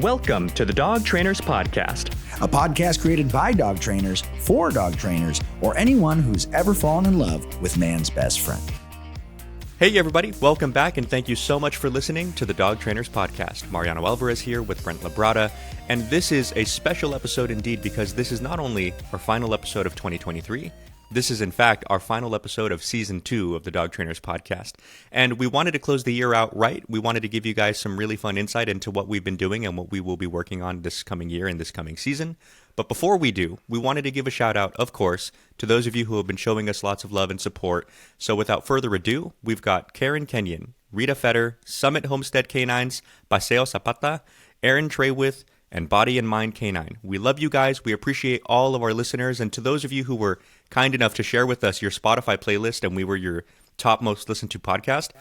Welcome to the Dog Trainers Podcast, a podcast created by dog trainers for dog trainers or anyone who's ever fallen in love with man's best friend. Hey everybody, welcome back and thank you so much for listening to the Dog Trainers Podcast. Mariano Alvarez here with Brent Labrada, and this is a special episode indeed because this is not only our final episode of 2023, this is in fact our final episode of Season 2 of the Dog Trainers Podcast. And we wanted to close the year out right. We wanted to give you guys some really fun insight into what we've been doing and what we will be working on this coming year and this coming season. But before we do, we wanted to give a shout out, of course, to those of you who have been showing us lots of love and support. So without further ado, we've got Karen Kenyon, Rita Fetter, Summit Homestead Canines, Paseo Zapata, Aaron Traywith, and Body and Mind Canine. We love you guys. We appreciate all of our listeners. And to those of you who were kind enough to share with us your Spotify playlist and we were your top most listened to podcast,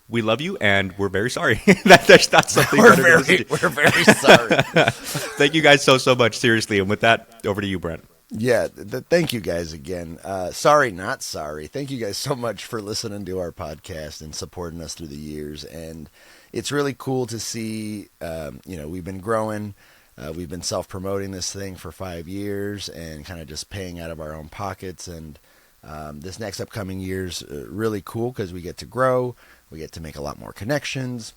we love you and we're very sorry that there's not something we're better to listen to. We're very sorry. Thank you guys so much, seriously. And with that, over to you, Brent. Yeah, thank you guys again. Sorry, not sorry. Thank you guys so much for listening to our podcast and supporting us through the years. And it's really cool to see, we've been growing. We've been self-promoting this thing for 5 years and kind of just paying out of our own pockets. And this next upcoming year's really cool because we get to grow. We get to make a lot more connections.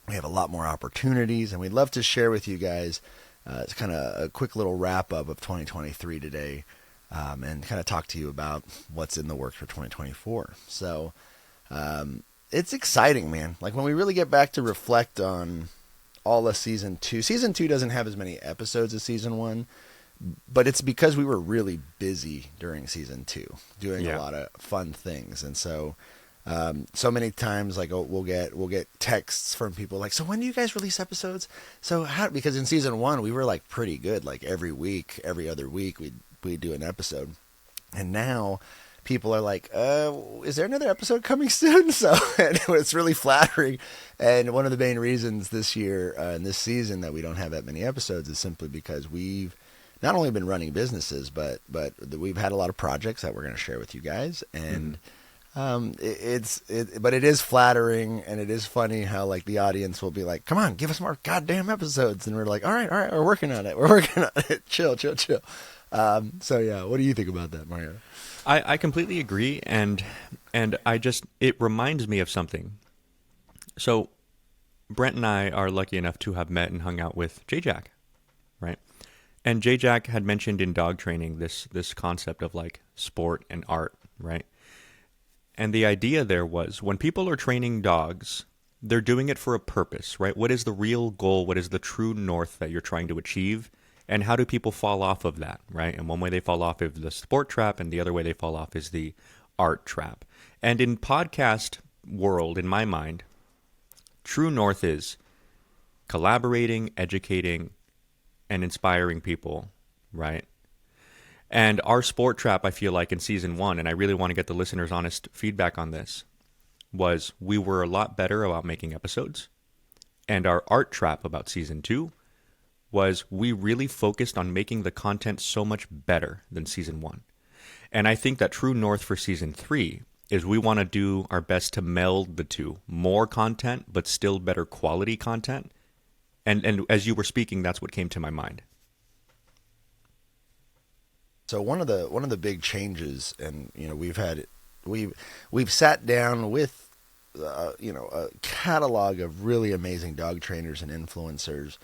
We have a lot more opportunities. And we'd love to share with you guys it's kind of a quick little wrap-up of 2023 today and kind of talk to you about what's in the works for 2024. So it's exciting, man. Like when we really get back to reflect on all of Season 2. Season 2 doesn't have as many episodes as Season 1, but it's because we were really busy during Season 2, doing a lot of fun things. And so so many times, like we'll get texts from people like, so when do you guys release episodes? So how, because in Season 1, we were like pretty good. Like every week, every other week, we'd do an episode. And now people are like, is there another episode coming soon? So and it's really flattering. And one of the main reasons this year and this season that we don't have that many episodes is simply because we've not only been running businesses, but we've had a lot of projects that we're going to share with you guys. And but it is flattering and it is funny how like the audience will be like, come on, give us more goddamn episodes. And we're like, all right, we're working on it. Chill. So yeah, what do you think about that, Mario? I completely agree, and it reminds me of something. So, Brent and I are lucky enough to have met and hung out with J-Jack, right? And J-Jack had mentioned in dog training this concept of like sport and art, right? And the idea there was when people are training dogs, they're doing it for a purpose, right? What is the real goal? What is the true north that you're trying to achieve? And how do people fall off of that, right? And one way they fall off is the sport trap, and the other way they fall off is the art trap. And in podcast world, in my mind, true north is collaborating, educating, and inspiring people, right? And our sport trap, I feel like in Season 1, and I really want to get the listeners' honest feedback on this, was we were a lot better about making episodes. And our art trap about Season 2 was we really focused on making the content so much better than Season 1. And I think that true north for Season 3 is we want to do our best to meld the two. More content, but still better quality content. And as you were speaking, that's what came to my mind. So one of the big changes, and we've sat down with a catalog of really amazing dog trainers and influencers,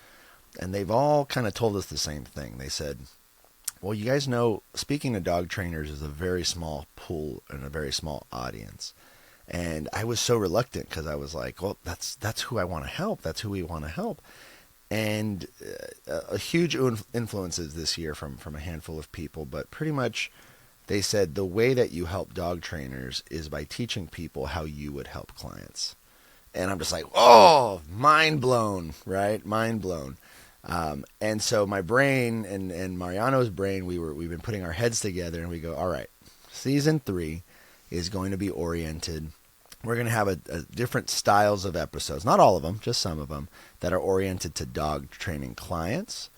and they've all kind of told us the same thing. They said, well, you guys know, speaking to dog trainers is a very small pool and a very small audience. And I was so reluctant because I was like, well, that's who I want to help. That's who we want to help. And a huge influences this year from a handful of people, but pretty much they said the way that you help dog trainers is by teaching people how you would help clients. And I'm just like, oh, mind blown, right? Mind blown. And so my brain and Mariano's brain, we've been putting our heads together and we go, all right, Season 3 is going to be oriented. We're going to have a different styles of episodes, not all of them, just some of them, that are oriented to dog training clients.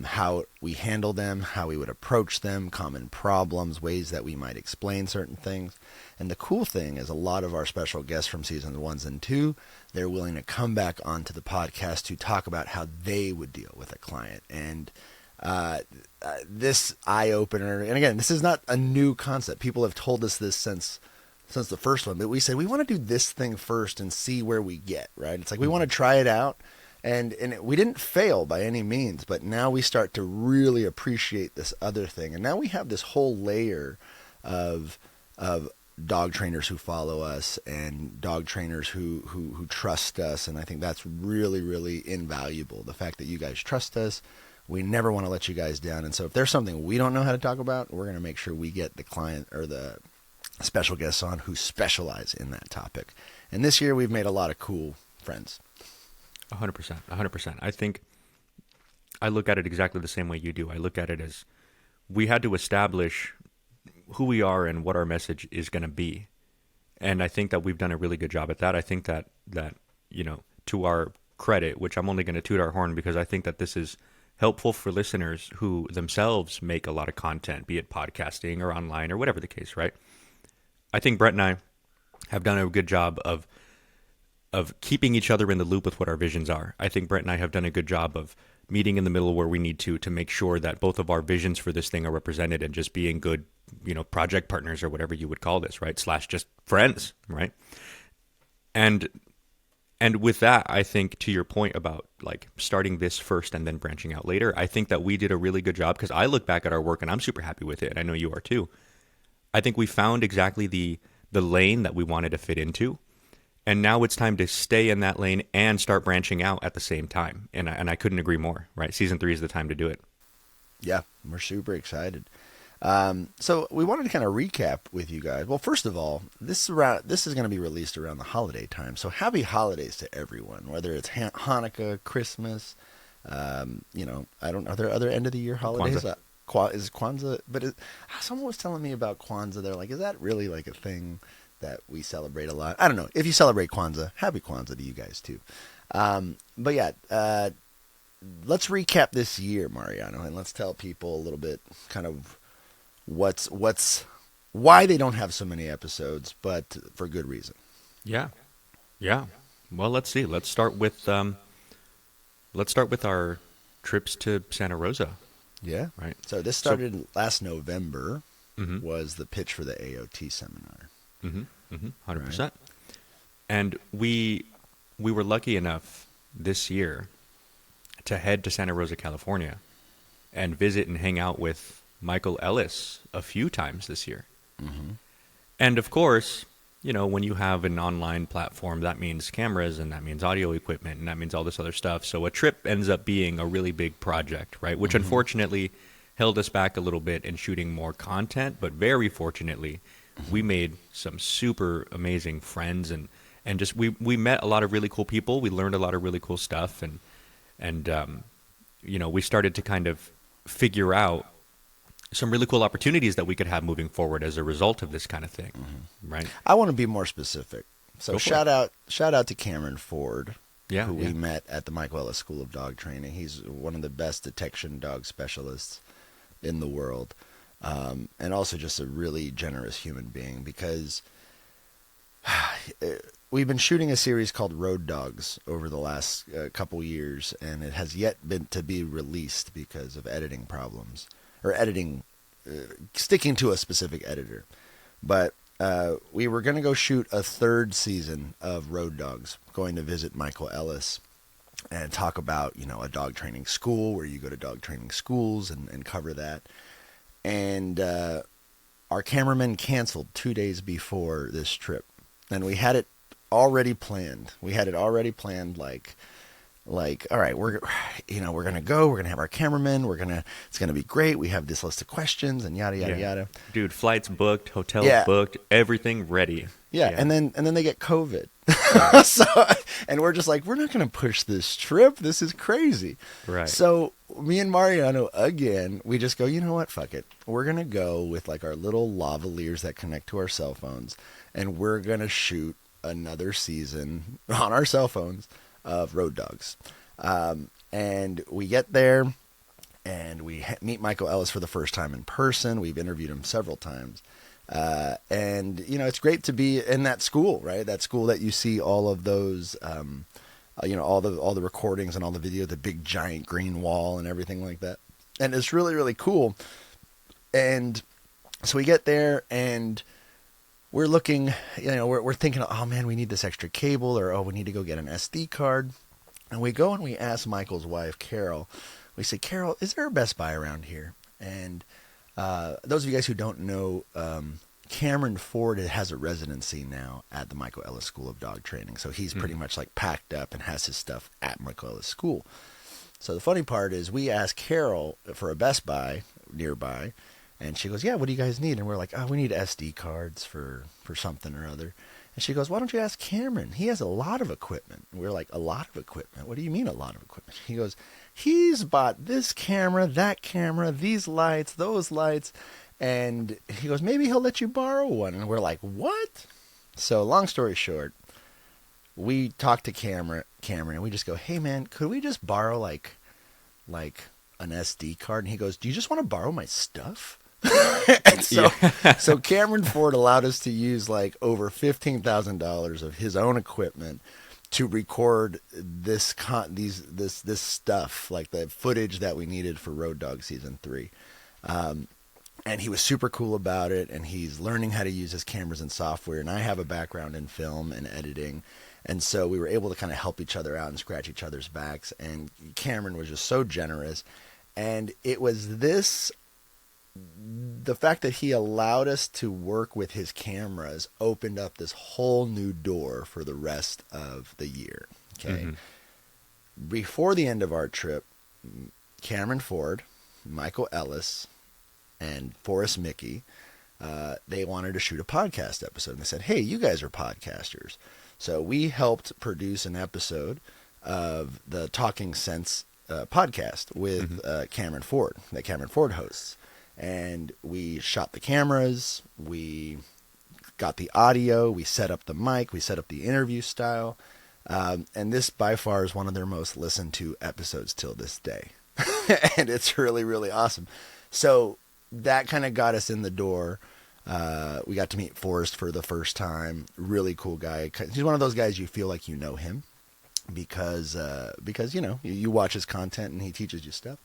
how we handle them, how we would approach them, common problems, ways that we might explain certain things. And the cool thing is a lot of our special guests from seasons 1 and 2, they're willing to come back onto the podcast to talk about how they would deal with a client. And this eye-opener, and again, this is not a new concept. People have told us this since the first one, but we said we want to do this thing first and see where we get, right? It's like we want to try it out. And we didn't fail by any means, but now we start to really appreciate this other thing. And now we have this whole layer of dog trainers who follow us and dog trainers who trust us. And I think that's really, really invaluable. The fact that you guys trust us, we never want to let you guys down. And so if there's something we don't know how to talk about, we're going to make sure we get the client or the special guests on who specialize in that topic. And this year we've made a lot of cool friends. 100%. 100%. I think I look at it exactly the same way you do. I look at it as we had to establish who we are and what our message is going to be. And I think that we've done a really good job at that. I think that to our credit, which I'm only going to toot our horn because I think that this is helpful for listeners who themselves make a lot of content, be it podcasting or online or whatever the case, right? I think Brett and I have done a good job of keeping each other in the loop with what our visions are. I think Brett and I have done a good job of meeting in the middle where we need to make sure that both of our visions for this thing are represented and just being good, project partners or whatever you would call this, right? / just friends, right? And with that, I think to your point about like starting this first and then branching out later, I think that we did a really good job because I look back at our work and I'm super happy with it. And I know you are too. I think we found exactly the lane that we wanted to fit into. And now it's time to stay in that lane and start branching out at the same time. And I couldn't agree more, right? Season 3 is the time to do it. Yeah, we're super excited. So we wanted to kind of recap with you guys. Well, first of all, this is going to be released around the holiday time. So happy holidays to everyone, whether it's Hanukkah, Christmas, I don't know. Are there other end of the year holidays? Is Kwanzaa? But someone was telling me about Kwanzaa. They're like, is that really like a thing that we celebrate a lot? I don't know. If you celebrate Kwanzaa, happy Kwanzaa to you guys too. But yeah, let's recap this year, Mariano, and let's tell people a little bit kind of why they don't have so many episodes, but for good reason. Yeah. Well, let's see. Let's start with our trips to Santa Rosa. Yeah. Right. So this started last November. Was the pitch for the AOT seminar. 100%. Right. And we were lucky enough this year to head to Santa Rosa, California, and visit and hang out with Michael Ellis a few times this year. And of course, when you have an online platform, that means cameras and that means audio equipment and that means all this other stuff. So a trip ends up being a really big project, right? Which unfortunately held us back a little bit in shooting more content, but very fortunately, we made some super amazing friends and just we met a lot of really cool people. We learned a lot of really cool stuff and we started to kind of figure out some really cool opportunities that we could have moving forward as a result of this kind of thing, right? I want to be more specific. So shout out to Cameron Ford, who we met at the Michael Ellis School of Dog Training. He's one of the best detection dog specialists in the world. And also just a really generous human being because we've been shooting a series called Road Dogs over the last couple years, and it has yet been to be released because of editing problems or sticking to a specific editor. But we were going to go shoot a 3rd season of Road Dogs, going to visit Michael Ellis and talk about, a dog training school where you go to dog training schools and cover that. And our cameraman canceled 2 days before this trip. And we had it already planned. Like, all right, we're going to go. We're going to have our cameraman. It's going to be great. We have this list of questions and yada, yada, yada. Dude, flights booked, hotels booked, everything ready. Yeah. And then they get COVID. And we're just like, we're not going to push this trip. This is crazy. Right. So me and Mariano, again, we just go, you know what? Fuck it. We're going to go with like our little lavaliers that connect to our cell phones. And we're going to shoot another season on our cell phones of Road Dogs. And we get there and we meet Michael Ellis for the first time in person. We've interviewed him several times. And, you know, it's great to be in that school, right? That school that you see all of those, you know, all the recordings and all the video, the big giant green wall and everything like that. And it's really, really cool. And so we get there and we're looking, you know, we're thinking, oh man, we need this extra cable, or, oh, we need to go get an SD card. And we go and we ask Michael's wife, Carol, we say, Carol, is there a Best Buy around here? And those of you guys who don't know, Cameron Ford has a residency now at the Michael Ellis School of Dog Training. So he's pretty much like packed up and has his stuff at Michael Ellis School. So the funny part is we asked Carol for a Best Buy nearby, and she goes, yeah, what do you guys need? And we're like, oh, we need SD cards for something or other. And she goes, why don't you ask Cameron? He has a lot of equipment. And we're like, a lot of equipment? What do you mean a lot of equipment? He goes, he's bought this camera, that camera, these lights, those lights. And he goes, maybe he'll let you borrow one. And we're like, what? So long story short, we talked to Cameron and we just go, hey man, could we just borrow like an SD card? And he goes, do you just want to borrow my stuff? And so Cameron Ford allowed us to use like over $15,000 of his own equipment to record this stuff, like the footage that we needed for Road Dog Season 3. And he was super cool about it, and he's learning how to use his cameras and software. And I have a background in film and editing, and so we were able to kind of help each other out and scratch each other's backs. And Cameron was just so generous. And it was the fact that he allowed us to work with his cameras opened up this whole new door for the rest of the year. Okay. Mm-hmm. Before the end of our trip, Cameron Ford, Michael Ellis, and Forrest Mickey, they wanted to shoot a podcast episode. And they said, hey, you guys are podcasters. So we helped produce an episode of the Talking Sense podcast with Cameron Ford, that Cameron Ford hosts. And we shot the cameras, we got the audio, we set up the mic, we set up the interview style. And this by far is one of their most listened to episodes till this day. And it's really, really awesome. So that kind of got us in the door. We got to meet Forrest for the first time. Really cool guy. He's one of those guys you feel like you know him because you know, you watch his content and he teaches you stuff.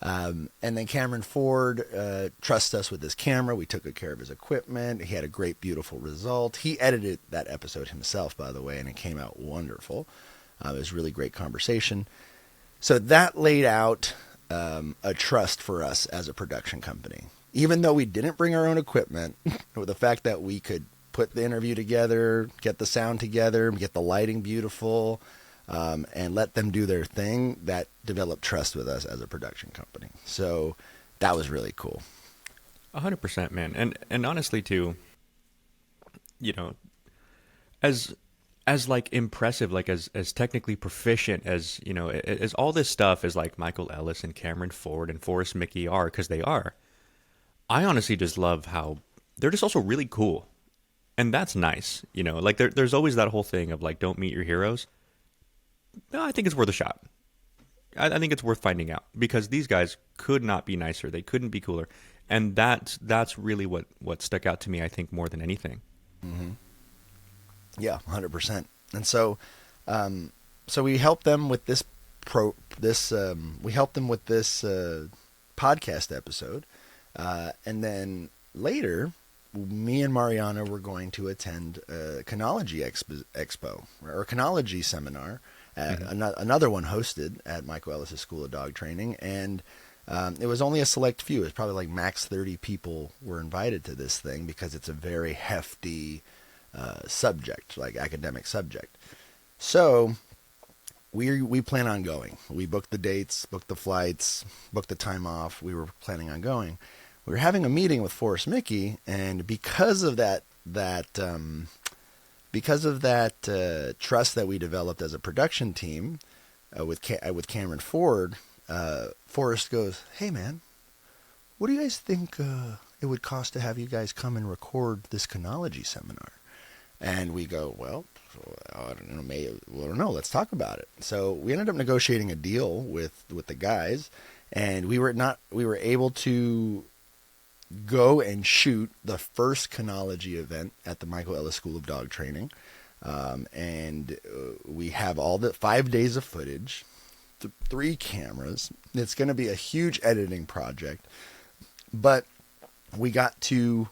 And then Cameron Ford trusts us with his camera. We took good care of his equipment. He had a great, beautiful result. He edited that episode himself, by the way, and it came out wonderful. It was a really great conversation. So that laid out a trust for us as a production company. Even though we didn't bring our own equipment, with the fact that we could put the interview together, get the sound together, get the lighting beautiful, and let them do their thing, that developed trust with us as a production company. So that was really cool. 100%, man. And honestly too, you know, as like impressive, like as technically proficient as, you know, as all this stuff is like Michael Ellis and Cameron Ford and Forrest Mickey are, because they are, I honestly just love how they're just also really cool. And that's nice. You know, like there's always that whole thing of like, don't meet your heroes. No, I think it's worth a shot. I think it's worth finding out, because these guys could not be nicer. They couldn't be cooler. And that's really what stuck out to me, I think, more than anything. Mm-hmm. Yeah, 100%. And so, so we helped them with this podcast episode. And then later, me and Mariana were going to attend a Canology Expo or a Canology seminar, another one hosted at Michael Ellis' School of Dog Training. And it was only a select few. It was probably like max 30 people were invited to this thing because it's a very hefty subject, like academic subject. So we plan on going. We booked the dates, booked the flights, booked the time off. We were planning on going. We were having a meeting with Forrest Mickey, and because of that trust that we developed as a production team with Cameron Ford, Forrest goes, "Hey man, what do you guys think it would cost to have you guys come and record this Canology seminar?" And we go, "Well, I don't know, I don't know, let's talk about it. So we ended up negotiating a deal with the guys, and we were able to go and shoot the first Kinology event at the Michael Ellis School of Dog Training. And we have all the 5 days of footage, 3 cameras. It's going to be a huge editing project, but we got to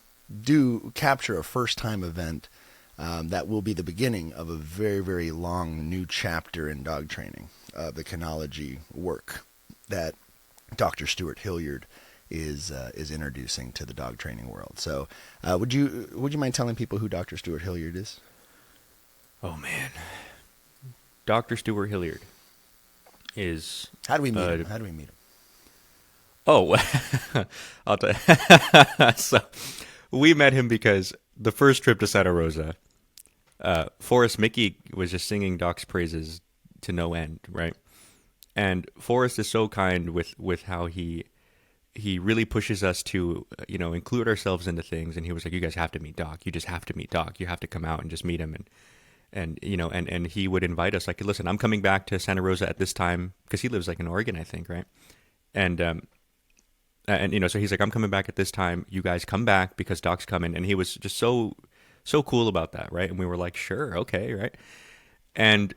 capture a first time event that will be the beginning of a very, very long new chapter in dog training, the Kinology work that Dr. Stuart Hilliard is introducing to the dog training world. So, would you mind telling people who Dr. Stuart Hilliard is? Oh man, Dr. Stuart Hilliard is. How do we meet him? How do we meet him? Oh, I'll tell you. So we met him because the first trip to Santa Rosa, Forrest Mickey was just singing Doc's praises to no end, right? And Forrest is so kind with how he really pushes us to, include ourselves into things. And he was like, you guys have to meet Doc. You just have to meet Doc. You have to come out and just meet him. And he would invite us, like, listen, I'm coming back to Santa Rosa at this time, because he lives like in Oregon, I think, right? And so he's like, I'm coming back at this time. You guys come back because Doc's coming. And he was just so cool about that, right? And we were like, sure, okay, right? And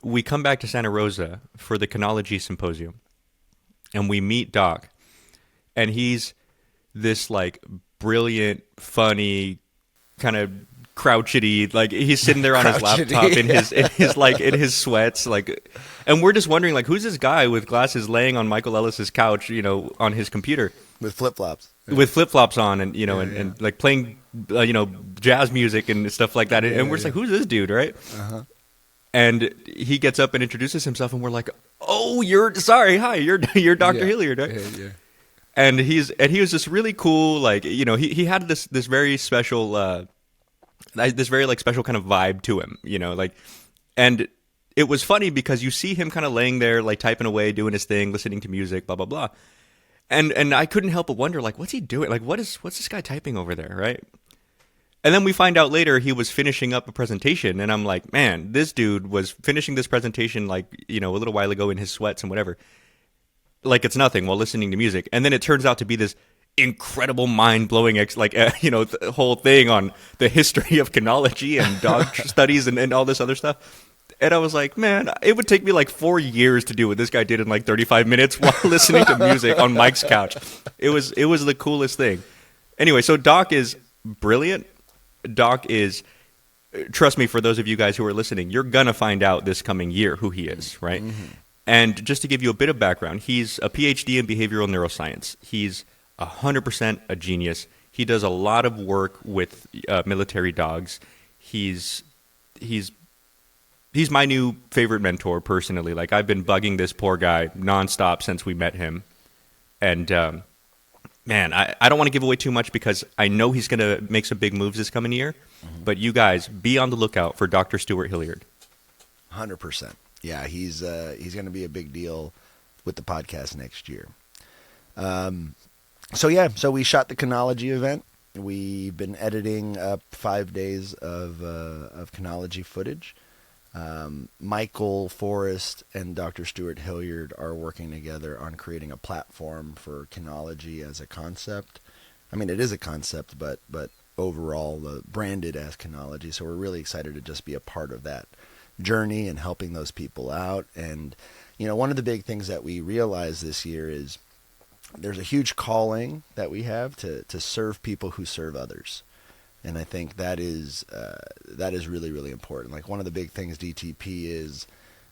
we come back to Santa Rosa for the Kinology Symposium, and we meet Doc. And he's this like brilliant, funny, kind of crouchety, like he's sitting there on his laptop in his sweats, like, and we're just wondering, like, who's this guy with glasses laying on Michael Ellis's couch, on his computer With flip-flops. with flip-flops on, and and like playing jazz music and stuff like that, and we're just like, who's this dude, right? And he gets up and introduces himself, and we're like, oh, you're Dr. Hilliard, right? Yeah. And he was just really cool, like, he had this very special this very like special kind of vibe to him, like, and it was funny because you see him kind of laying there like typing away, doing his thing, listening to music, blah blah blah, and I couldn't help but wonder, like, what's he doing? Like, what's this guy typing over there, right? And then we find out later he was finishing up a presentation, and I'm like, man, this dude was finishing this presentation like, a little while ago in his sweats and whatever, like it's nothing, while listening to music. And then it turns out to be this incredible, mind-blowing, the whole thing on the history of Kinology and dog studies and all this other stuff. And I was like, man, it would take me like 4 years to do what this guy did in like 35 minutes while listening to music on Mike's couch. It was the coolest thing. Anyway, so Doc is brilliant. Doc is, trust me, for those of you guys who are listening, you're gonna find out this coming year who he is, right? Mm-hmm. And just to give you a bit of background, he's a PhD in behavioral neuroscience. He's 100% a genius. He does a lot of work with military dogs. He's my new favorite mentor personally. Like, I've been bugging this poor guy nonstop since we met him. And man, I don't want to give away too much because I know he's going to make some big moves this coming year. Mm-hmm. But you guys, be on the lookout for Dr. Stuart Hilliard. 100%. Yeah, he's going to be a big deal with the podcast next year. So we shot the Kinology event. We've been editing up 5 days of Kinology footage. Michael Forrest and Dr. Stuart Hilliard are working together on creating a platform for Kinology as a concept. I mean, it is a concept, but overall branded as Kinology. So we're really excited to just be a part of that journey and helping those people out. And, one of the big things that we realized this year is there's a huge calling that we have to serve people who serve others. And I think that is really, really important. Like, one of the big things DTP is,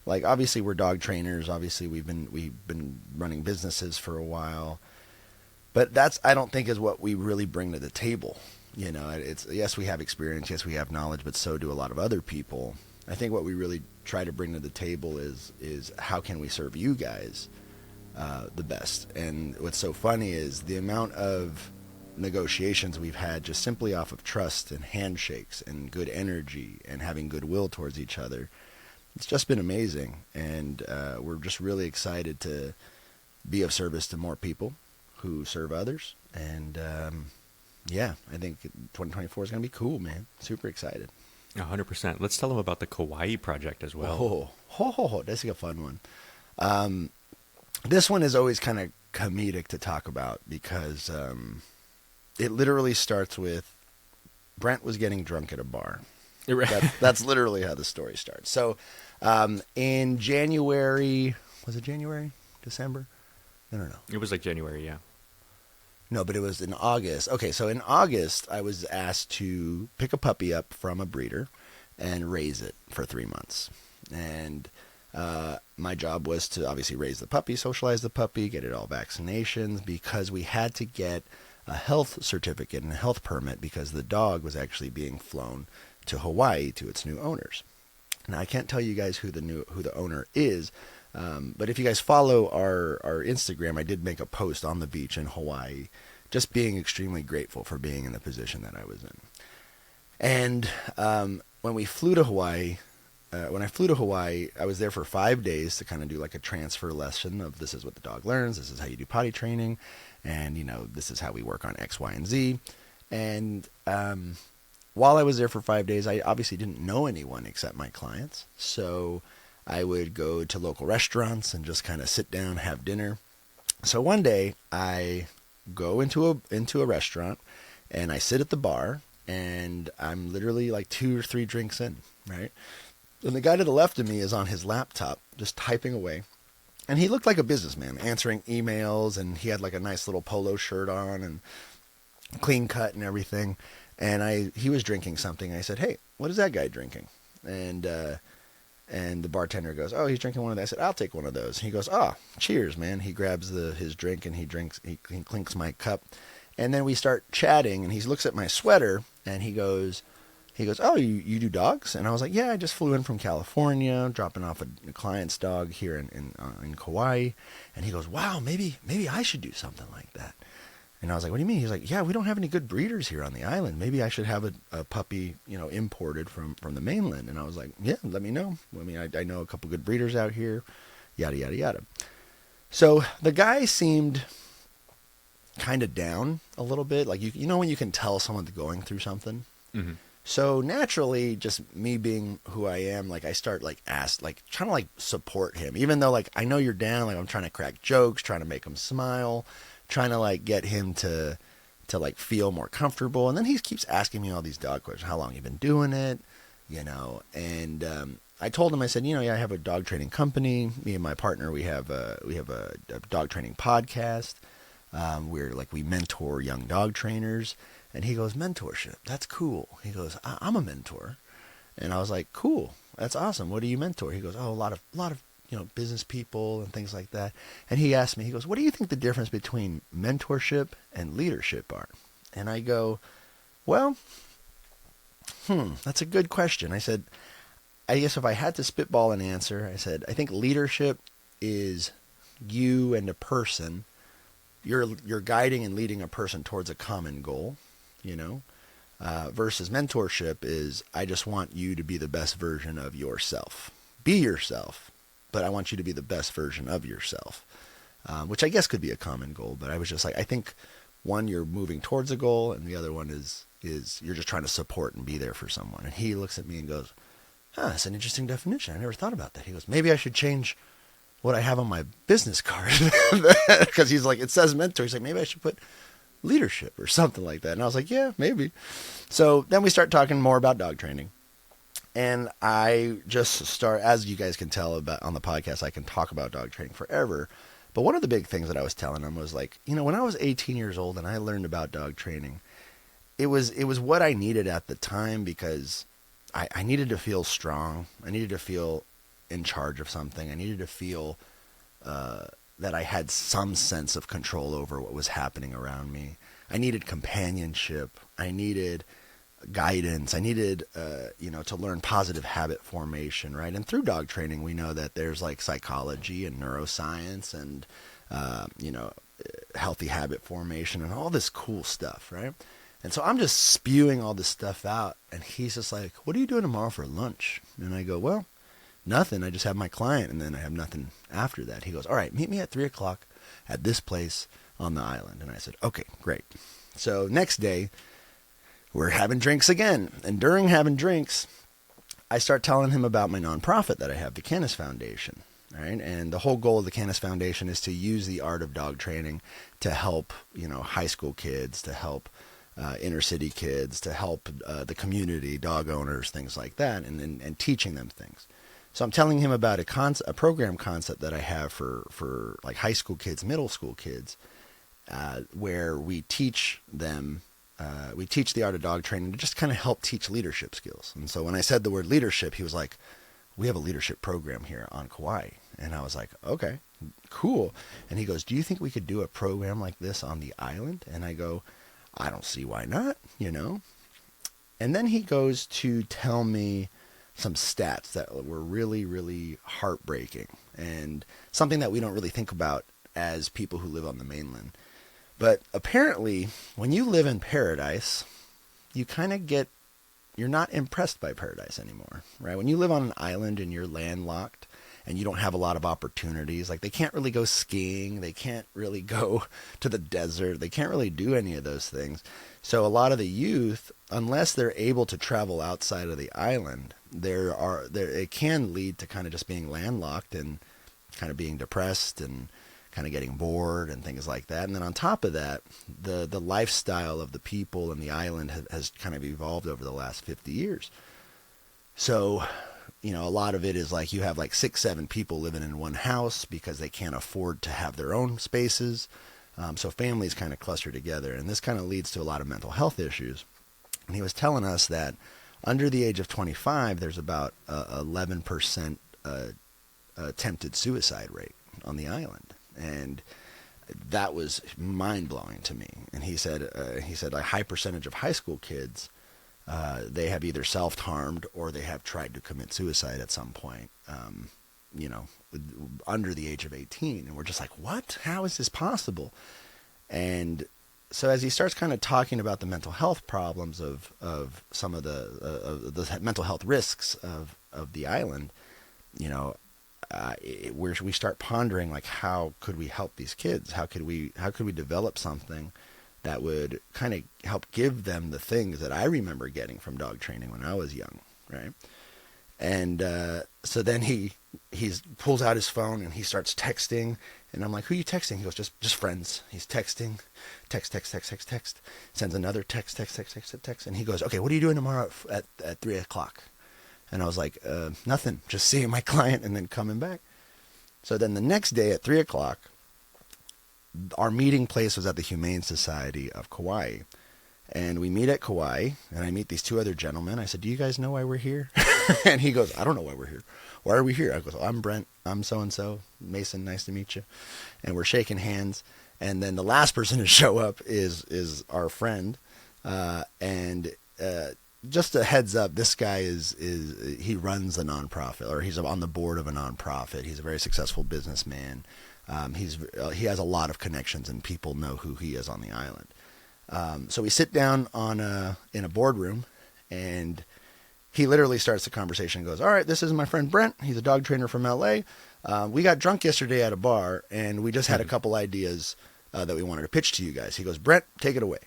like, obviously we're dog trainers. Obviously we've been running businesses for a while, but that's, I don't think, is what we really bring to the table. It's, yes, we have experience, yes, we have knowledge, but so do a lot of other people. I think what we really try to bring to the table is how can we serve you guys the best. And what's so funny is the amount of negotiations we've had just simply off of trust and handshakes and good energy and having goodwill towards each other. It's just been amazing, and we're just really excited to be of service to more people who serve others. And I think 2024 is going to be cool, man. Super excited. 100%. Let's tell them about the Kauai project as well. That's a fun one. This one is always kind of comedic to talk about because it literally starts with Brent was getting drunk at a bar. That's literally how the story starts. So in January, was it January? December? No. It was like January, yeah. No, but it was in August. Okay, so in August, I was asked to pick a puppy up from a breeder and raise it for 3 months. And my job was to obviously raise the puppy, socialize the puppy, get it all vaccinations, because we had to get a health certificate and a health permit because the dog was actually being flown to Hawaii to its new owners. Now, I can't tell you guys who the owner is, but if you guys follow our Instagram, I did make a post on the beach in Hawaii, just being extremely grateful for being in the position that I was in. And when we flew to Hawaii, I was there for 5 days to kind of do like a transfer lesson of this is what the dog learns, this is how you do potty training, and this is how we work on X, Y, and Z. And while I was there for 5 days, I obviously didn't know anyone except my clients. So I would go to local restaurants and just kind of sit down, have dinner. So one day I go into a restaurant and I sit at the bar and I'm literally like 2 or 3 drinks in, right? And the guy to the left of me is on his laptop just typing away. And he looked like a businessman answering emails, and he had like a nice little polo shirt on and clean cut and everything. And he was drinking something. I said, "Hey, what is that guy drinking?" And the bartender goes, "Oh, he's drinking one of those." I said, "I'll take one of those." He goes, "Oh, cheers, man." He grabs his drink and he clinks my cup. And then we start chatting, and he looks at my sweater and he goes, "Oh, you do dogs?" And I was like, "Yeah, I just flew in from California, dropping off a client's dog here in Kauai." And he goes, "Wow, maybe I should do something like that." And I was like, "What do you mean?" He's like, "Yeah, we don't have any good breeders here on the island. Maybe I should have a puppy, imported from the mainland." And I was like, "Yeah, let me know. I mean, I know a couple good breeders out here, yada, yada, yada." So the guy seemed kind of down a little bit. Like, you know when you can tell someone's going through something? Mm-hmm. So naturally, just me being who I am, like I start trying to support him, even though like I know you're down, like I'm trying to crack jokes, trying to make him smile, trying to like get him to like feel more comfortable. And then he keeps asking me all these dog questions. How long you been doing it? And I told him, I said, yeah, I have a dog training company. Me and my partner, we have a dog training podcast. We mentor young dog trainers. And he goes, "Mentorship, that's cool." He goes, "I'm a mentor." And I was like, "Cool, that's awesome. What do you mentor?" He goes, "Oh, a lot of business people and things like that." And he asked me, he goes, "What do you think the difference between mentorship and leadership are?" And I go, "Well, that's a good question." I said, "I guess if I had to spitball an answer, I said, I think leadership is you and a person. You're guiding and leading a person towards a common goal. Versus mentorship is I just want you to be the best version of yourself. Be yourself, but I want you to be the best version of yourself," which I guess could be a common goal. But I was just like, I think one, you're moving towards a goal, and the other one is you're just trying to support and be there for someone. And he looks at me and goes, "That's an interesting definition. I never thought about that." He goes, "Maybe I should change what I have on my business card," because he's like, it says mentor. He's like, "Maybe I should put leadership or something like that." And I was like, "Yeah, maybe." So then we start talking more about dog training. And I just start, as you guys can tell about on the podcast, I can talk about dog training forever. But one of the big things that I was telling him was like, when I was 18 years old and I learned about dog training, it was what I needed at the time, because I needed to feel strong. I needed to feel in charge of something. I needed to feel that I had some sense of control over what was happening around me. I needed companionship. I needed guidance. I needed, to learn positive habit formation, right? And through dog training, we know that there's like psychology and neuroscience and, healthy habit formation and all this cool stuff, right? And so I'm just spewing all this stuff out, and he's just like, "What are you doing tomorrow for lunch?" And I go, "Well, nothing. I just have my client, and then I have nothing after that." He goes, "All right, meet me at 3:00 at this place on the island." And I said, "Okay, great." So next day, we're having drinks again. And during having drinks, I start telling him about my nonprofit that I have, the Canis Foundation, right? And the whole goal of the Canis Foundation is to use the art of dog training to help, high school kids, to help inner city kids, to help the community, dog owners, things like that, and teaching them things. So I'm telling him about a program concept that I have for like high school kids, middle school kids, where we teach them. We teach the art of dog training to just kind of help teach leadership skills. And so when I said the word leadership, he was like, "We have a leadership program here on Kauai." And I was like, "Okay, cool." And he goes, "Do you think we could do a program like this on the island?" And I go, "I don't see why not, And then he goes to tell me some stats that were really, really heartbreaking and something that we don't really think about as people who live on the mainland. But apparently, when you live in paradise, you kind of you're not impressed by paradise anymore, right? When you live on an island and you're landlocked and you don't have a lot of opportunities, like they can't really go skiing, they can't really go to the desert, they can't really do any of those things. So a lot of the youth, unless they're able to travel outside of the island, it can lead to kind of just being landlocked and kind of being depressed and kind of getting bored and things like that. And then on top of that, the lifestyle of the people in the island has kind of evolved over the last 50 years. So, a lot of it is like you have like 6, 7 people living in one house because they can't afford to have their own spaces. So families kind of cluster together, and this kind of leads to a lot of mental health issues. And he was telling us that under the age of 25, there's about 11% attempted suicide rate on the island. And that was mind-blowing to me. And he said a high percentage of high school kids, they have either self-harmed or they have tried to commit suicide at some point, under the age of 18. And we're just like, what? How is this possible? And so as he starts kind of talking about the mental health problems of some of the mental health risks of the island, we start pondering, like, how could we help these kids? How could we develop something that would kind of help give them the things that I remember getting from dog training when I was young, right? And so then he pulls out his phone and he starts texting, and I'm like, "Who are you texting?" He goes, just friends." He's texting, text, sends another text, and he goes, "Okay, what are you doing tomorrow at 3:00?" And I was like, "Nothing, just seeing my client and then coming back." So then the next day at 3:00, our meeting place was at the Humane Society of Kauai. And we meet at Kauai, and I meet these 2 other gentlemen. I said, "Do you guys know why we're here?" And he goes, "I don't know why we're here." "Why are we here?" I go, "I'm Brent. I'm so-and-so. Mason, nice to meet you." And we're shaking hands. And then the last person to show up is our friend. Just a heads up, this guy he runs a nonprofit, or he's on the board of a nonprofit. He's a very successful businessman. He has a lot of connections, and people know who he is on the island. So we sit down in a boardroom, and he literally starts the conversation and goes, "All right, this is my friend Brent. He's a dog trainer from LA. We got drunk yesterday at a bar, and we just had a couple ideas that we wanted to pitch to you guys." He goes, "Brent, take it away."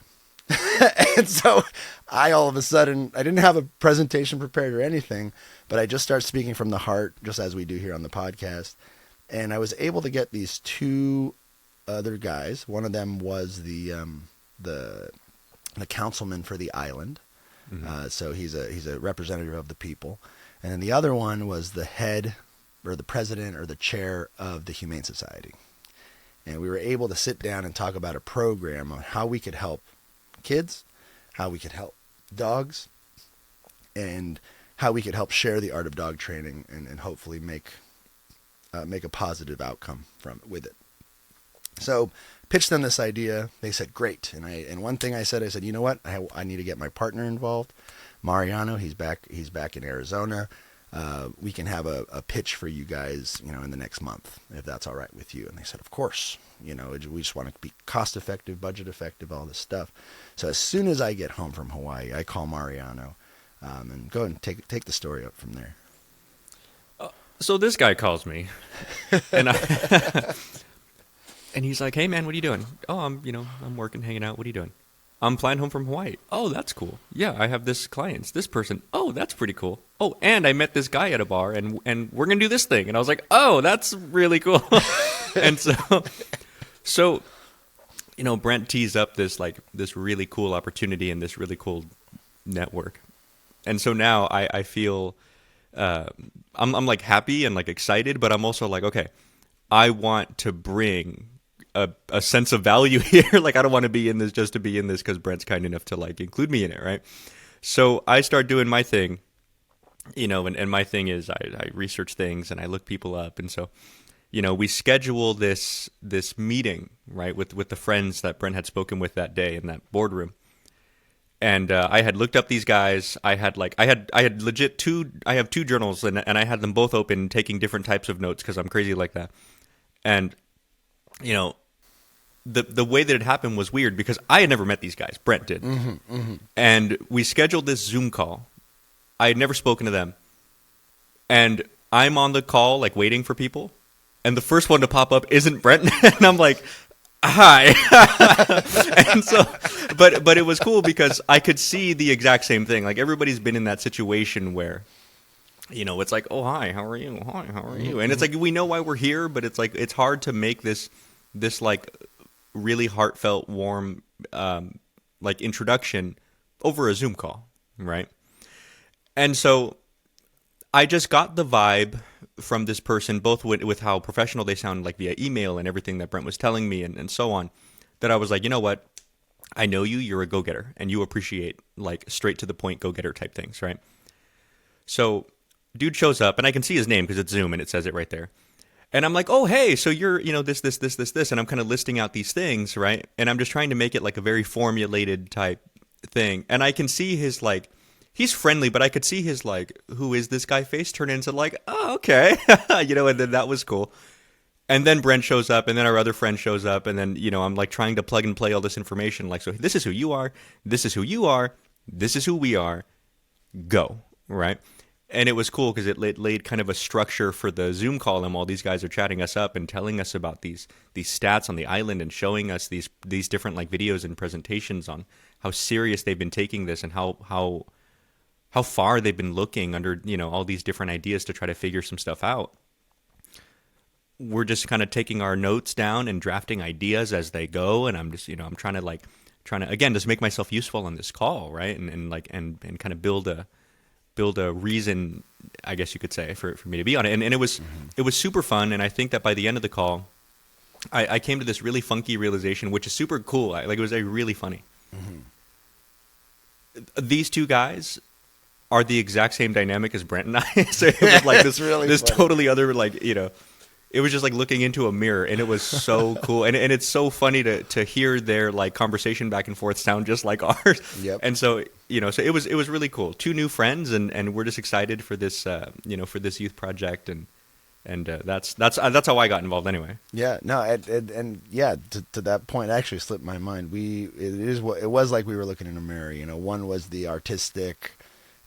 And so all of a sudden, I didn't have a presentation prepared or anything, but I just started speaking from the heart, just as we do here on the podcast. And I was able to get these 2 other guys. One of them was the councilman for the island. Mm-hmm. So he's a representative of the people. And then the other one was the head, or the president, or the chair of the Humane Society. And we were able to sit down and talk about a program on how we could help kids, how we could help dogs, and how we could help share the art of dog training and hopefully make a positive outcome with it. So pitched them this idea. They said, "Great." And one thing I said, "You know what? I need to get my partner involved. Mariano, he's back in Arizona. We can have a pitch for you guys, in the next month, if that's all right with you." And they said, "Of course. We just want to be cost effective, budget effective, all this stuff." So as soon as I get home from Hawaii, I call Mariano, and go and take the story up from there. So this guy calls me, and and he's like, "Hey man, what are you doing?" "Oh, I'm working, hanging out. What are you doing?" I'm flying home from Hawaii. Oh, that's cool. Yeah, I have this client, this person. Oh, that's pretty cool. Oh, and I met this guy at a bar, and we're gonna do this thing. And I was like, oh, that's really cool. And so Brent tees up this really cool opportunity and this really cool network. And so now I feel I'm like happy and like excited, but I'm also like, okay, I want to bring a sense of value here. Like, I don't want to be in this just to be in this because Brent's kind enough to like include me in it, right? So I start doing my thing, and my thing is I research things and I look people up, and so we schedule this meeting, right, with the friends that Brent had spoken with that day in that boardroom. And I had looked up these guys. I had legit I have two journals, and I had them both open, taking different types of notes because I'm crazy like that. And the way that it happened was weird because I had never met these guys. Brent did. And we scheduled this Zoom call. I had never spoken to them. And I'm on the call, like, waiting for people. And the first one to pop up isn't Brent. And I'm like, hi. And so, but it was cool because I could see the exact same thing. Like, everybody's been in that situation where, it's like, oh, hi, how are you? Hi, how are you? And it's like, we know why we're here, but it's like, it's hard to make this like really heartfelt, warm, like introduction over a Zoom call, right? And so I just got the vibe from this person, both with how professional they sound, like via email and everything that Brent was telling me and so on, that I was like, you know what? I know you're a go-getter and you appreciate like straight to the point go-getter type things, right? So dude shows up and I can see his name because it's Zoom and it says it right there. And I'm like, oh, hey, so you're, this. And I'm kind of listing out these things, right? And I'm just trying to make it like a very formulated type thing. And I can see his like, he's friendly, but I could see his like, who is this guy face turn into like, oh, okay. And then that was cool. And then Brent shows up and then our other friend shows up. And then, I'm like trying to plug and play all this information. Like, so this is who you are. This is who you are. This is who we are. Go. Right. And it was cool because it laid kind of a structure for the Zoom call, and while these guys are chatting us up and telling us about these stats on the island and showing us these different like videos and presentations on how serious they've been taking this and how far they've been looking under all these different ideas to try to figure some stuff out. We're just kind of taking our notes down and drafting ideas as they go, and I'm just I'm trying to again just make myself useful on this call, right, and kind of build a reason, I guess you could say, for me to be on it. And it was super fun. And I think that by the end of the call, I came to this really funky realization, which is super cool. It was really funny. These two guys are the exact same dynamic as Brent and I. So it was like this totally other, it was just like looking into a mirror, and it was so cool. And it's so funny to hear their like conversation back and forth sound just like ours. Yep. And so, so it was really cool. Two new friends, and we're just excited for this, for this youth project. And that's how I got involved anyway. Yeah, no, and yeah, to that point, actually slipped my mind. It was like we were looking in a mirror. One was the artistic,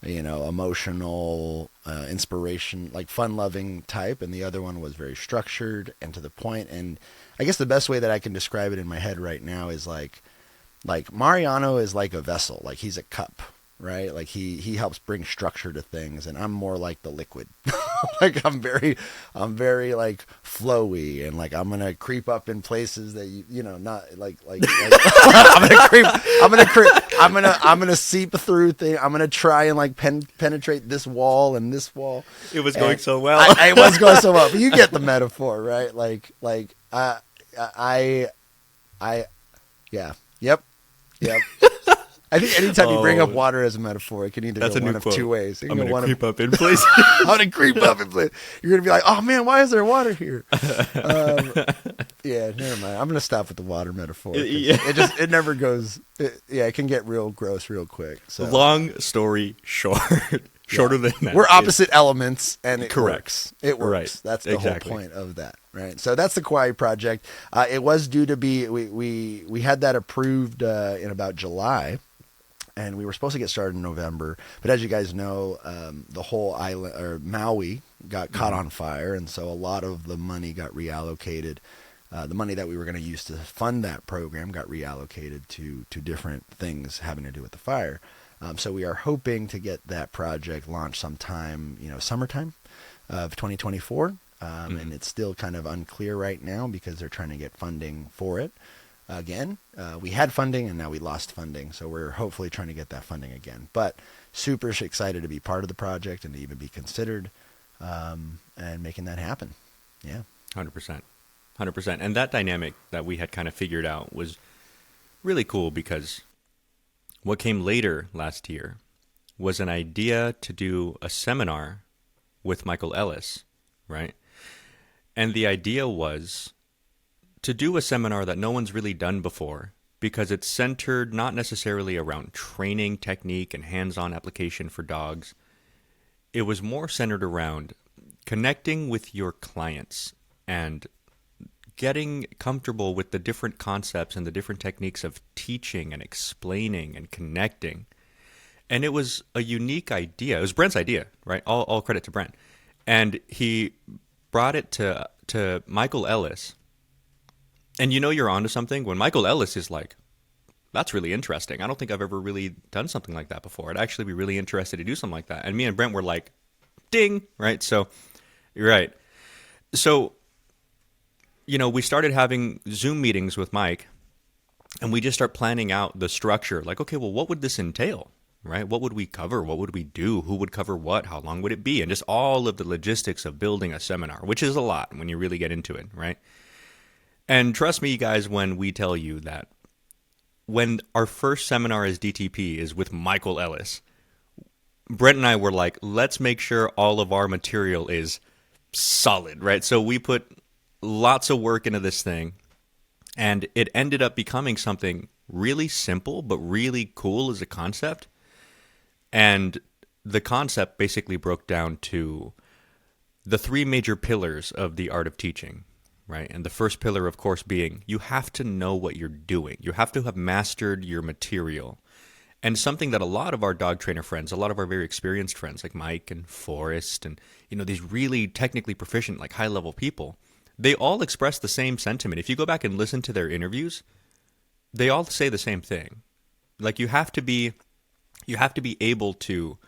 emotional, inspiration, like fun-loving type, and the other one was very structured and to the point. And I guess the best way that I can describe it in my head right now is like Mariano is like a vessel, like he's a cup, right? Like he helps bring structure to things, and I'm more like the liquid. Like I'm very like flowy, and like I'm gonna creep up in places that not like I'm gonna seep through things. I'm gonna try and like penetrate this wall and this wall. It was going so well. It was going so well, but you get the metaphor, right? Yep. I think anytime you bring up water as a metaphor, it can either go one of two ways. I'm going to creep up in place. I'm going to creep up in place. You're going to be like, oh man, why is there water here? Yeah, never mind. I'm going to stop with the water metaphor. It never goes. It can get real gross real quick. So. Long story short. Shorter than that. We're opposite elements, and it correct. Works. It works. Right. That's the whole point of that, right? So that's the Kauai project. It was due to be. We had that approved in about July, and we were supposed to get started in November. But as you guys know, the whole island or Maui got caught on fire, and so a lot of the money got reallocated the money that we were going to use to fund that program got reallocated to different things having to do with the fire. So we are hoping to get that project launched sometime, summertime of 2024. And it's still kind of unclear right now because they're trying to get funding for it. Again, we had funding and now we lost funding. So we're hopefully trying to get that funding again. But super excited to be part of the project and to even be considered and making that happen. Yeah. 100%. 100%. And that dynamic that we had kind of figured out was really cool because what came later last year was an idea to do a seminar with Michael Ellis, right? And the idea was to do a seminar that no one's really done before because it's centered not necessarily around training technique and hands-on application for dogs. It was more centered around connecting with your clients and getting comfortable with the different concepts and the different techniques of teaching and explaining and connecting. And it was a unique idea. It was Brent's idea, right? All credit to Brent. And he brought it to Michael Ellis. And you're onto something when Michael Ellis is like, that's really interesting. I don't think I've ever really done something like that before. I'd actually be really interested to do something like that. And me and Brent were like, ding, right? So, you're right. So, we started having Zoom meetings with Mike, and we just start planning out the structure. Like, okay, well, what would this entail, right? What would we cover? What would we do? Who would cover what? How long would it be? And just all of the logistics of building a seminar, which is a lot when you really get into it, right? And trust me, guys, when we tell you that when our first seminar as DTP is with Michael Ellis, Brent and I were like, let's make sure all of our material is solid, right? So we put lots of work into this thing, and it ended up becoming something really simple but really cool as a concept. And the concept basically broke down to the three major pillars of the art of teaching, right? And the first pillar, of course, being you have to know what you're doing. You have to have mastered your material. And something that a lot of our dog trainer friends, a lot of our very experienced friends like Mike and Forrest and, these really technically proficient, like high-level people, they all express the same sentiment. If you go back and listen to their interviews, they all say the same thing. Like you have to be able to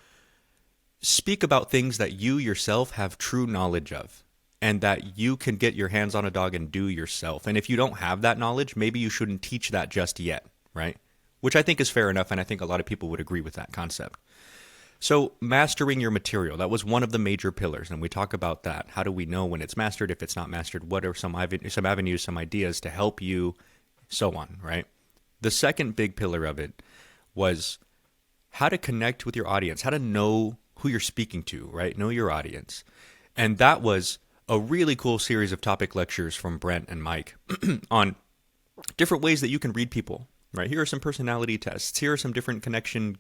speak about things that you yourself have true knowledge of and that you can get your hands on a dog and do yourself. And if you don't have that knowledge, maybe you shouldn't teach that just yet, right? Which I think is fair enough, and I think a lot of people would agree with that concept. So mastering your material, that was one of the major pillars, and we talk about that. How do we know when it's mastered, if it's not mastered? What are some avenues, some ideas to help you, so on, right? The second big pillar of it was how to connect with your audience, how to know who you're speaking to, right? Know your audience. And that was a really cool series of topic lectures from Brent and Mike on different ways that you can read people. Right, here are some personality tests. Here are some different connection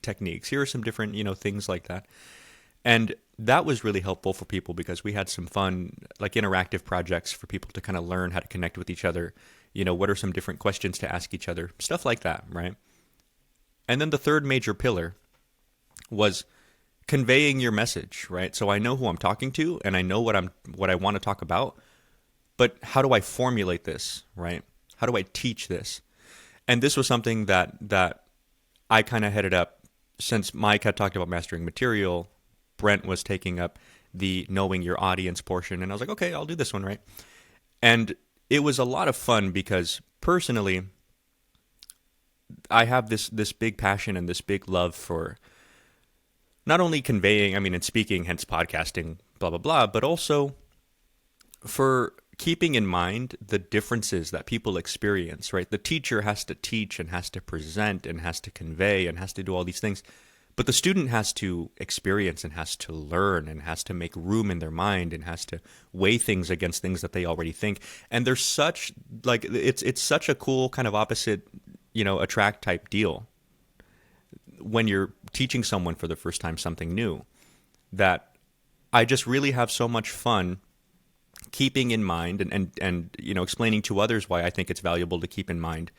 techniques. Here are some different things like that, and that was really helpful for people because we had some fun interactive projects for people to kind of learn how to connect with each other. What are some different questions to ask each other, stuff like that, right? And then the third major pillar was conveying your message, right? So I know who I'm talking to, and I know what I want to talk about, but how do I formulate this, right? How do I teach this? And this was something that I kind of headed up since Mike had talked about mastering material. Brent was taking up the knowing your audience portion. And I was like, okay, I'll do this one, right? And it was a lot of fun because personally, I have this big passion and this big love for not only conveying, and speaking, hence podcasting, blah, blah, blah, but also for keeping in mind the differences that people experience, right? The teacher has to teach and has to present and has to convey and has to do all these things, but the student has to experience and has to learn and has to make room in their mind and has to weigh things against things that they already think. And there's such it's such a cool kind of opposite, attract type deal when you're teaching someone for the first time something new, that I just really have so much fun keeping in mind and explaining to others why I think it's valuable to keep in mind.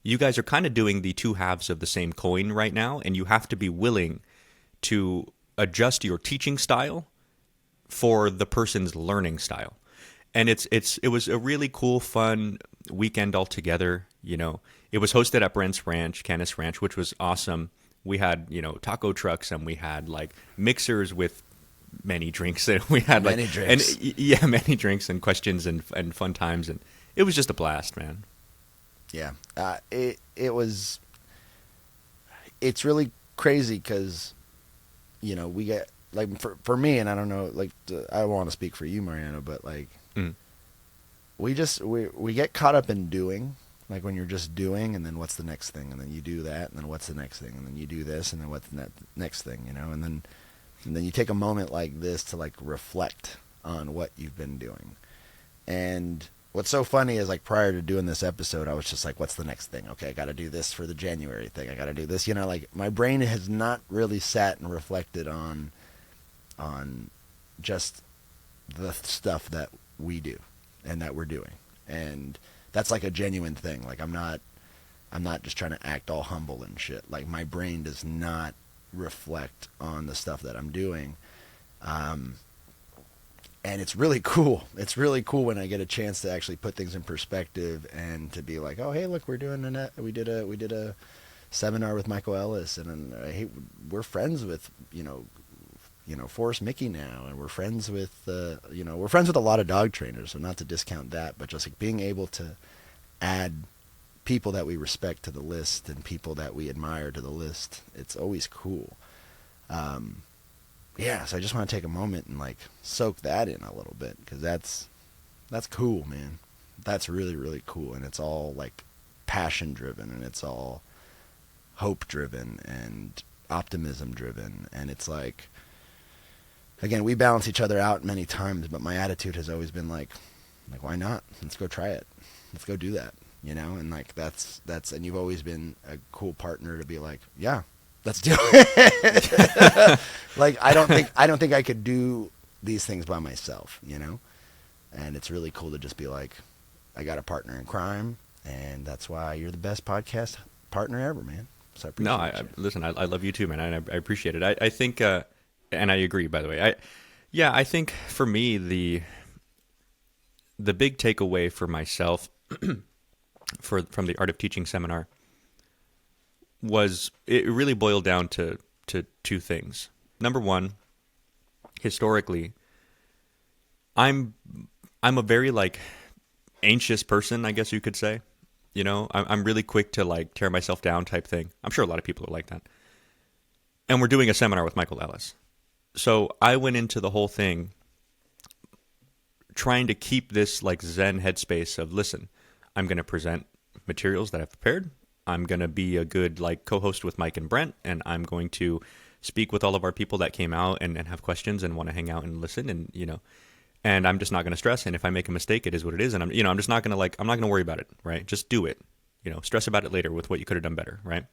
You guys are kind of doing the two halves of the same coin right now, and you have to be willing to adjust your teaching style for the person's learning style. and it was a really cool, fun weekend altogether. You know, it was hosted at Brent's Ranch, Canis Ranch, which was awesome. We had, you know, taco trucks, and we had like mixers with many drinks, and we had like Many drinks. and yeah, many drinks and questions and fun times, and it was just a blast, man. Yeah, it's really crazy because, you know, we get like for me, and I don't know, like I don't want to speak for you, Mariano, but like Mm. we get caught up in doing, like when you're just doing, and then what's the next thing, and then you do that, and then what's the next thing, and then you do this, and then what's the next thing, you know, and then you take a moment like this to like reflect on what you've been doing. And what's so funny is like prior to doing this episode, I was just like, what's the next thing? Okay, I got to do this for the January thing. I got to do this, you know, like my brain has not really sat and reflected on just the stuff that we do and that we're doing. And that's like a genuine thing. Like I'm not just trying to act all humble and shit. Like my brain does not reflect on the stuff that I'm doing. And it's really cool. It's really cool when I get a chance to actually put things in perspective and to be like, oh, hey, look, we did a seminar with Michael Ellis, and hey, we're friends with, you know, Forrest Mickey now, and we're friends with we're friends with a lot of dog trainers, so not to discount that, but just like being able to add people that we respect to the list and people that we admire to the list, it's always cool. Yeah, so I just want to take a moment and like soak that in a little bit, because that's cool, man. That's really, really cool, and it's all like passion driven, and it's all hope driven and optimism driven, and it's like, again, we balance each other out many times, but my attitude has always been like why not? Let's go try it. Let's go do that, you know? And like that's and you've always been a cool partner to be like, yeah, let's do it. Like I don't think I could do these things by myself, you know? And it's really cool to just be like, I got a partner in crime, and that's why you're the best podcast partner ever, man. So I appreciate you. Listen, I love you too, man. I appreciate it. I think, and I agree, by the way. I think for me, the big takeaway for myself from the Art of Teaching seminar was, it really boiled down to two things. Number one, historically, I'm a very like anxious person, I guess you could say. You know, I'm really quick to like tear myself down type thing. I'm sure a lot of people are like that. And we're doing a seminar with Michael Ellis. So I went into the whole thing trying to keep this like Zen headspace of, listen, I'm going to present materials that I've prepared. I'm going to be a good like co-host with Mike and Brent, and I'm going to speak with all of our people that came out and have questions and want to hang out and listen, and you know, and I'm just not going to stress. And if I make a mistake, it is what it is, and I'm just not going to I'm not going to worry about it, right? Just do it, you know, stress about it later with what you could have done better, right?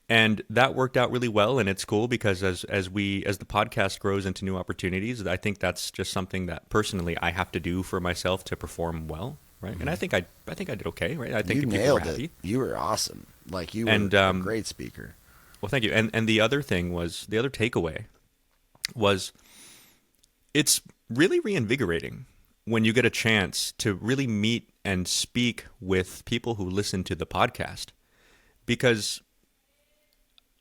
And that worked out really well, and it's cool because as the podcast grows into new opportunities, I think that's just something that personally I have to do for myself to perform well, right? Mm-hmm. And I think I did okay, right? I think you nailed it. You were awesome. Like you were a great speaker. Well, thank you. And the other takeaway was, it's really reinvigorating when you get a chance to really meet and speak with people who listen to the podcast, because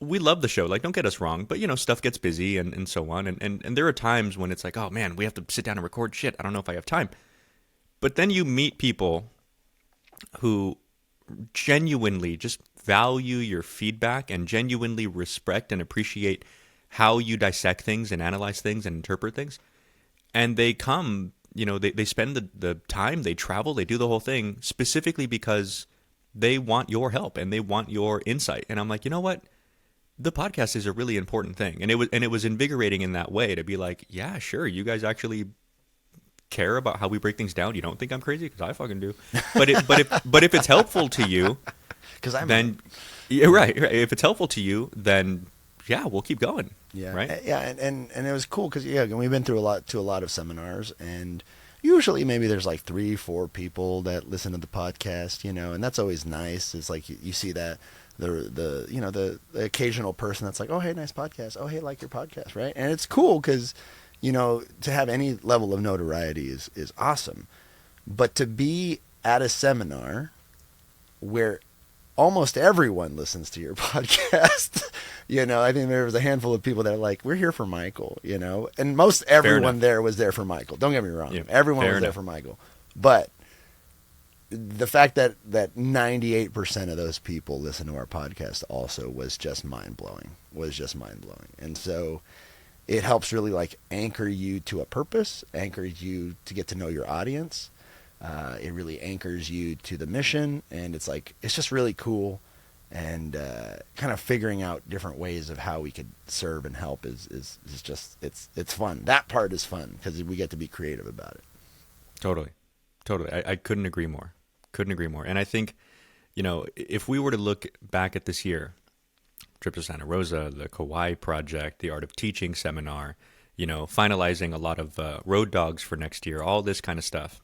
we love the show. Like, don't get us wrong, but you know, stuff gets busy and so on. And there are times when it's like, oh man, we have to sit down and record shit. I don't know if I have time. But then you meet people who genuinely just value your feedback and genuinely respect and appreciate how you dissect things and analyze things and interpret things. And they come, you know, they spend the time, they travel, they do the whole thing specifically because they want your help and they want your insight. And I'm like, you know what? The podcast is a really important thing. And it was invigorating in that way to be like, yeah, sure, you guys actually care about how we break things down. You don't think I'm crazy? Because I fucking do. But if it's helpful to you, yeah, right. If it's helpful to you, then yeah, we'll keep going. Yeah, right. Yeah, and it was cool because we've been through a lot of seminars, and usually maybe there's like 3-4 people that listen to the podcast, you know, and that's always nice. It's like you see that the occasional person that's like, oh hey, nice podcast. Oh hey, like your podcast, right? And it's cool because, to have any level of notoriety is awesome. But to be at a seminar where almost everyone listens to your podcast, I think there was a handful of people that are like, we're here for Michael, and most everyone there was there for Michael. Don't get me wrong. Yeah, everyone was there for Michael. But the fact that 98% of those people listen to our podcast also was just mind blowing. And so it helps really like anchor you to a purpose, anchors you to get to know your audience. It really anchors you to the mission, and it's just really cool. And kind of figuring out different ways of how we could serve and help is just it's fun. That part is fun because we get to be creative about it. Totally. I couldn't agree more. And I think, if we were to look back at this year, Trip to Santa Rosa, the Kauai Project, the Art of Teaching seminar, finalizing a lot of road dogs for next year, all this kind of stuff.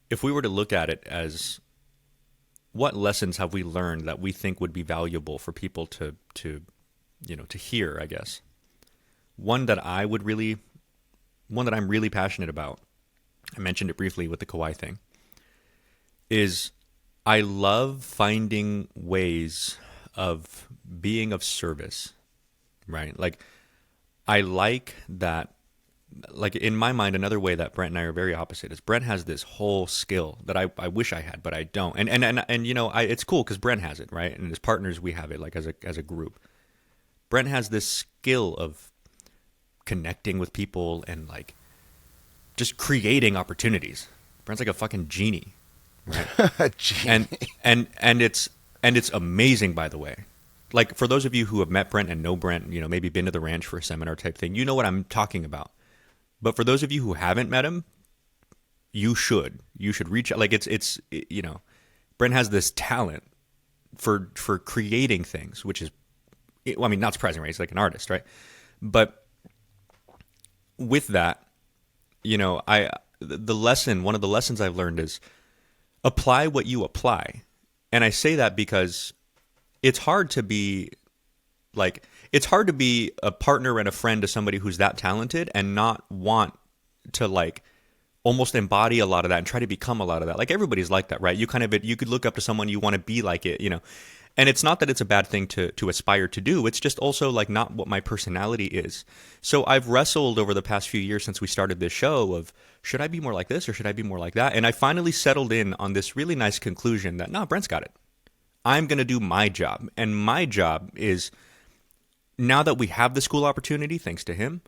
If we were to look at it as what lessons have we learned that we think would be valuable for people to hear, I guess. One that I'm really passionate about, I mentioned it briefly with the Kauai thing, is I love finding ways of being of service, right? Like, I like that, like in my mind, another way that Brent and I are very opposite is Brent has this whole skill that I wish I had, but I don't. And it's cool because Brent has it, right? And as partners, we have it like as a group. Brent has this skill of connecting with people and like just creating opportunities. Brent's like a fucking genie, right? Genie. And it's amazing, by the way. Like, for those of you who have met Brent and know Brent, maybe been to the ranch for a seminar type thing, you know what I'm talking about. But for those of you who haven't met him, you should reach out. Like, it's Brent has this talent for creating things, which is, not surprising, right? He's like an artist, right? But with that, one of the lessons I've learned is apply what you apply. And I say that because it's hard to be a partner and a friend to somebody who's that talented and not want to like almost embody a lot of that and try to become a lot of that. Like, everybody's like that, right? You could look up to someone, you want to be like it, And it's not that it's a bad thing to aspire to do. It's just also like not what my personality is. So I've wrestled over the past few years since we started this show of, should I be more like this or should I be more like that? And I finally settled in on this really nice conclusion that, no, Brent's got it. I'm going to do my job. And my job is, now that we have the school opportunity, thanks to him,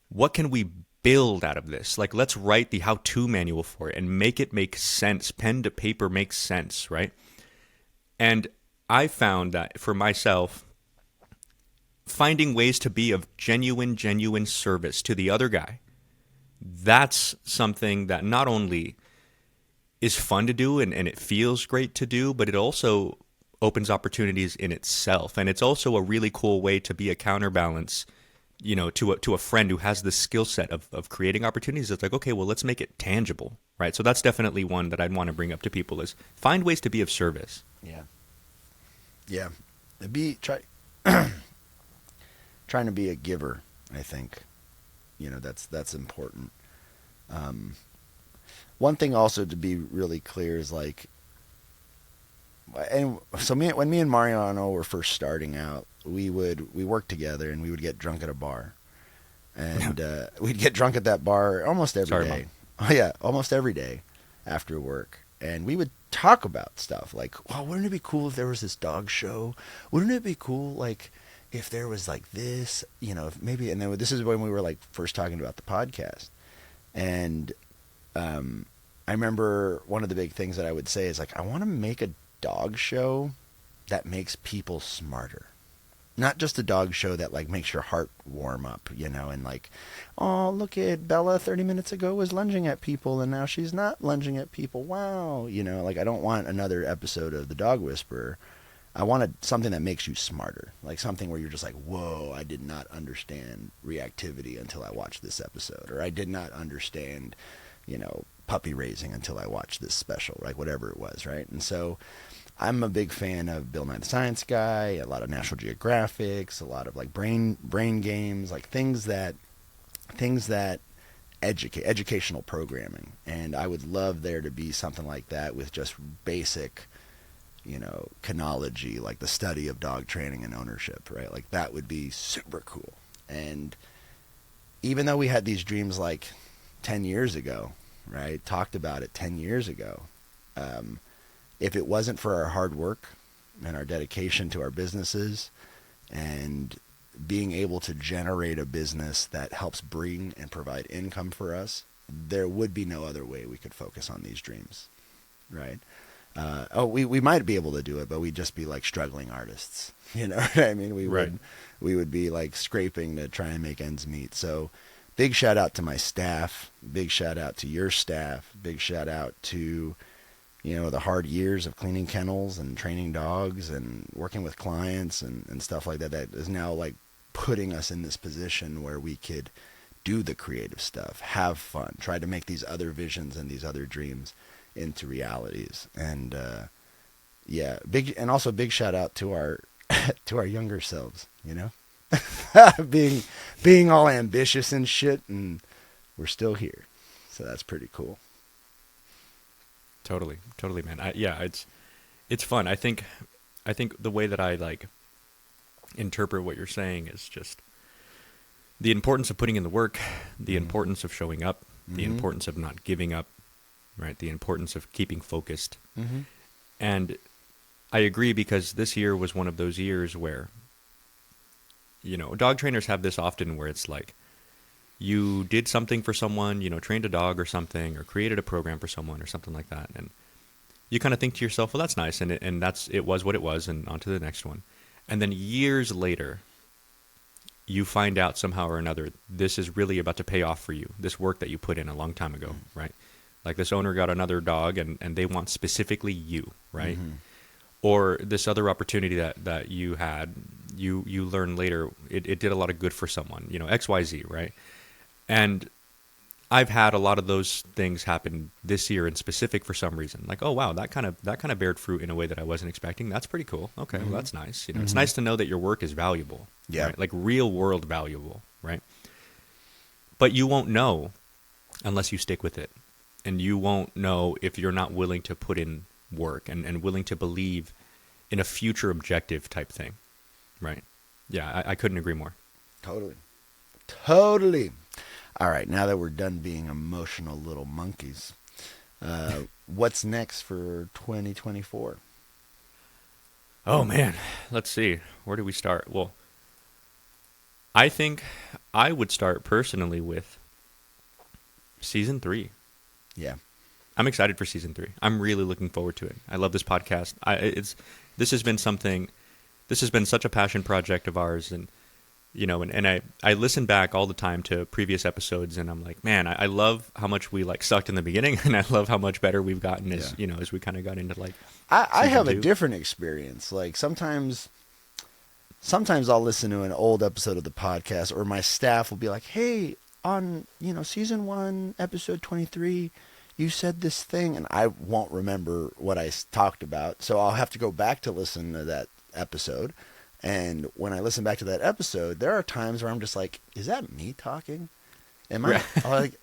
what can we build out of this? Like, let's write the how-to manual for it and make it make sense. Pen to paper makes sense, right? And I found that for myself, finding ways to be of genuine service to the other guy, that's something that not only is fun to do and it feels great to do, but it also opens opportunities in itself. And it's also a really cool way to be a counterbalance, to a friend who has the skill set of creating opportunities. It's like, okay, well, let's make it tangible, right? So that's definitely one that I'd want to bring up to people is find ways to be of service. Yeah. Trying to be a giver, I think. That's important. One thing also to be really clear is like, and so when me and Mariano were first starting out, we worked together and we would get drunk at a bar, and we'd get drunk at that bar almost every day. Mom. Oh yeah, almost every day after work, and we would talk about stuff like, wow, wouldn't it be cool if there was this dog show? Wouldn't it be cool like if there was like this, if maybe, and then this is when we were like first talking about the podcast, and I remember one of the big things that I would say is like, I want to make a dog show that makes people smarter. Not just a dog show that like makes your heart warm up, and like, oh, look at Bella 30 minutes ago was lunging at people and now she's not lunging at people. Wow. Like, I don't want another episode of The Dog Whisperer. I wanted something that makes you smarter, like something where you're just like, whoa, I did not understand reactivity until I watched this episode, or I did not understand, puppy raising until I watched this special, like whatever it was, right? And so I'm a big fan of Bill Nye the Science Guy, a lot of National Geographics, a lot of like brain games, like things that educational programming. And I would love there to be something like that with just basic, chronology, like the study of dog training and ownership, right? Like that would be super cool. And even though we had these dreams like 10 years ago, right? Talked about it 10 years ago. If it wasn't for our hard work and our dedication to our businesses and being able to generate a business that helps bring and provide income for us, there would be no other way we could focus on these dreams, right? We might be able to do it, but we'd just be like struggling artists. You know what I mean? We would be like scraping to try and make ends meet. So big shout out to my staff, big shout out to your staff, big shout out to, the hard years of cleaning kennels and training dogs and working with clients and stuff like that. That is now like putting us in this position where we could do the creative stuff, have fun, try to make these other visions and these other dreams into realities. And big shout out to our to our younger selves, being all ambitious and shit, and we're still here. So that's pretty cool. Totally, man. It's fun. I think the way that I like interpret what you're saying is just the importance of putting in the work, the importance of showing up, the importance of not giving up, right? The importance of keeping focused. And I agree, because this year was one of those years where, dog trainers have this often where it's like, you did something for someone, trained a dog or something, or created a program for someone or something like that. And you kind of think to yourself, well, that's nice. And it was what it was, and on to the next one. And then years later, you find out somehow or another, this is really about to pay off for you. This work that you put in a long time ago, right? Like this owner got another dog and they want specifically you, right? Or this other opportunity that you had, you learn later, it did a lot of good for someone, XYZ, right? And I've had a lot of those things happen this year in specific for some reason. Like, oh wow, that kind of bared fruit in a way that I wasn't expecting. That's pretty cool. Okay, well that's nice. It's nice to know that your work is valuable. Yeah. Right? Like real world valuable, right? But you won't know unless you stick with it. And you won't know if you're not willing to put in work and willing to believe in a future objective type thing. Right. Yeah, I couldn't agree more. Totally. All right, now that we're done being emotional little monkeys, what's next for 2024? Oh, man. Let's see. Where do we start? Well, I think I would start personally with Season 3. Yeah. I'm excited for Season 3. I'm really looking forward to it. I love this podcast. This has been such a passion project of ours, and I listen back all the time to previous episodes, and I'm like, man, I love how much we like sucked in the beginning, and I love how much better we've gotten as we kind of got into like. I have a different experience. Like sometimes I'll listen to an old episode of the podcast, or my staff will be like, hey, on season 1, episode 23, you said this thing, and I won't remember what I talked about, so I'll have to go back to listen to that episode. And when I listen back to that episode, there are times where I'm just like, is that me talking? Am I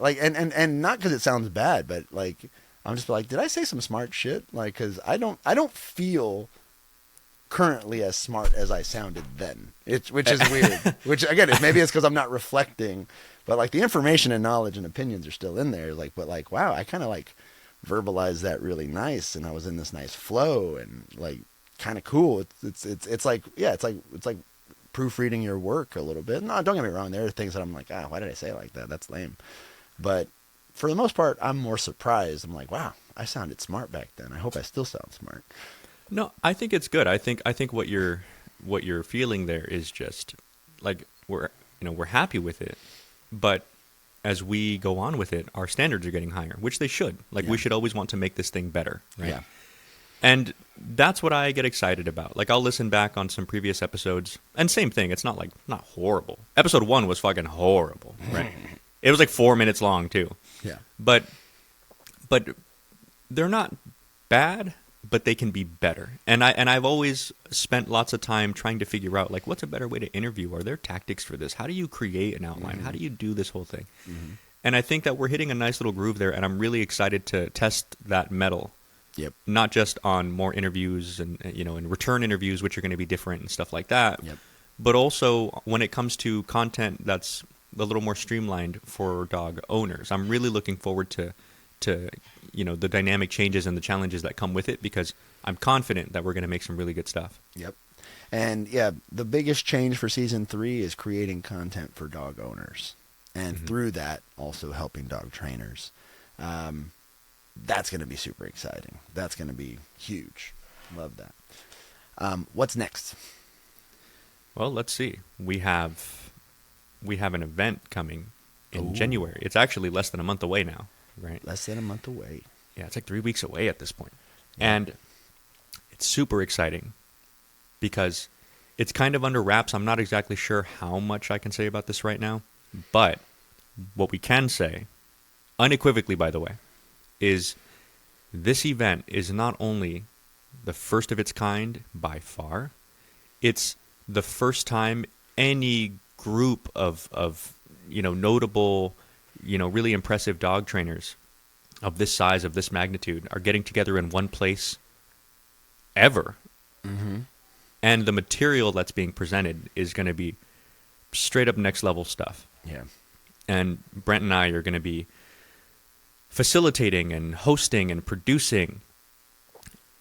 and not because it sounds bad, but like, I'm just like, did I say some smart shit? Like, cause I don't feel currently as smart as I sounded then, which is weird, which again, maybe it's cause I'm not reflecting, but like the information and knowledge and opinions are still in there. Like, but like, wow, I kind of like verbalized that really nice. And I was in this nice flow and like, kind of cool. It's like proofreading your work a little bit. No, don't get me wrong. There are things that I'm like, why did I say it like that? That's lame. But for the most part, I'm more surprised. I'm like, wow, I sounded smart back then. I hope I still sound smart. No, I think it's good. I think what you're feeling there is just like we're happy with it, but as we go on with it, our standards are getting higher, which they should. Like we should always want to make this thing better, right? Yeah. And that's what I get excited about. Like, I'll listen back on some previous episodes, and same thing. It's not horrible. Episode 1 was fucking horrible, right? It was like 4 minutes long, too. Yeah. But they're not bad, but they can be better. And I've always spent lots of time trying to figure out, like, what's a better way to interview? Are there tactics for this? How do you create an outline? How do you do this whole thing? And I think that we're hitting a nice little groove there, and I'm really excited to test that metal. Yep. Not just on more interviews and and return interviews, which are going to be different and stuff like that. Yep. But also when it comes to content that's a little more streamlined for dog owners. I'm really looking forward to the dynamic changes and the challenges that come with it, because I'm confident that we're going to make some really good stuff. Yep. And yeah, the biggest change for season 3 is creating content for dog owners, and through that also helping dog trainers. That's going to be super exciting. That's going to be huge. Love that. What's next? Well, let's see. We have an event coming in Ooh. January. It's actually less than a month away now, right? Less than a month away. Yeah, it's like 3 weeks away at this point. And it's super exciting because it's kind of under wraps. I'm not exactly sure how much I can say about this right now, but what we can say, unequivocally, by the way, is this event is not only the first of its kind by far, it's the first time any group of notable, really impressive dog trainers of this size, of this magnitude, are getting together in one place ever. And the material that's being presented is going to be straight up next level stuff. Yeah. And Brent and I are going to be facilitating and hosting and producing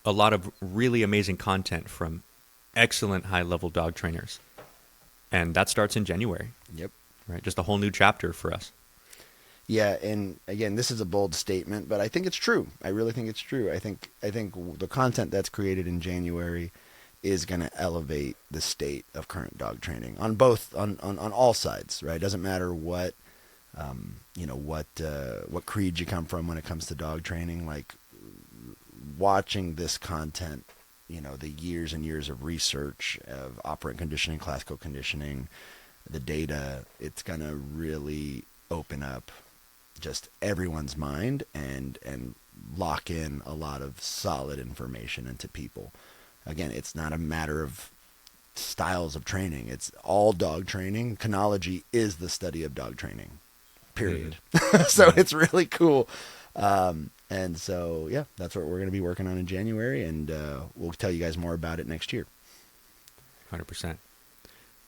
a lot of really amazing content from excellent high-level dog trainers. And that starts in January. Yep. Right? Just a whole new chapter for us. Yeah, and again, this is a bold statement, but I think it's true. I really think it's true. I think the content that's created in January is going to elevate the state of current dog training on all sides, right? It doesn't matter what what creed you come from when it comes to dog training. Like, watching this content, the years and years of research of operant conditioning, classical conditioning, the data, it's going to really open up just everyone's mind and lock in a lot of solid information into people. Again, it's not a matter of styles of training. It's all dog training. Kinology is the study of dog training, period. So it's really cool. And so, yeah, that's what we're going to be working on in January, and we'll tell you guys more about it next year. 100%.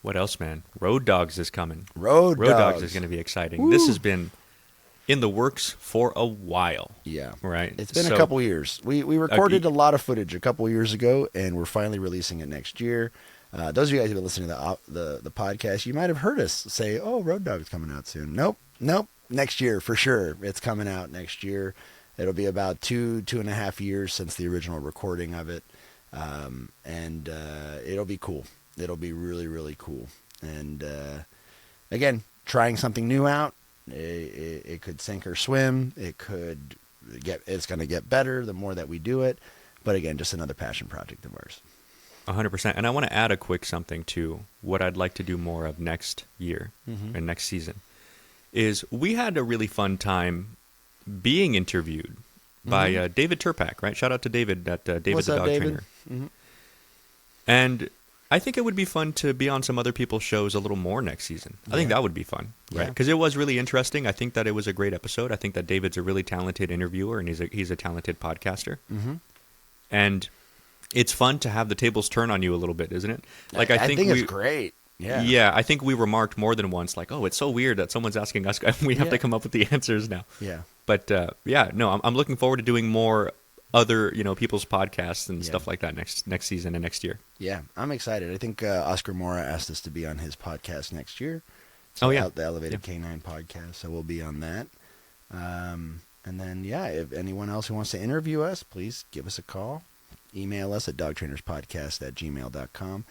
What else, man? Road Dogs is coming. Road Dogs Dogs is going to be exciting. Woo. This has been in the works for a while. Yeah. Right? It's been a couple years. We recorded a lot of footage a couple years ago, and we're finally releasing it next year. Those of you guys who've been listening to the podcast, you might have heard us say, "Oh, Road Dog's coming out soon." Nope. Next year for sure. It's coming out next year. It'll be about 2.5 years since the original recording of it, and it'll be cool. It'll be really, really cool. And again, trying something new out. It could sink or swim. It's going to get better the more that we do it. But again, just another passion project of ours. 100%. And I want to add a quick something to what I'd like to do more of next year and next season. Is we had a really fun time being interviewed by David Turpak, right? Shout out to David at David What's the up, Dog David? Trainer. And I think it would be fun to be on some other people's shows a little more next season. I think that would be fun, right? Yeah. Because it was really interesting. I think that it was a great episode. I think that David's a really talented interviewer, and he's a talented podcaster. And it's fun to have the tables turn on you a little bit, isn't it? Like I think it's great. Yeah. I think we remarked more than once, like, "Oh, it's so weird that someone's asking us. We have to come up with the answers now." Yeah. But I'm looking forward to doing more other people's podcasts and stuff like that next season and next year. Yeah, I'm excited. I think Oscar Mora asked us to be on his podcast next year. Oh, yeah. The Elevated Canine podcast. So we'll be on that. And then, if anyone else who wants to interview us, please give us a call. Email us at dogtrainerspodcast@gmail.com.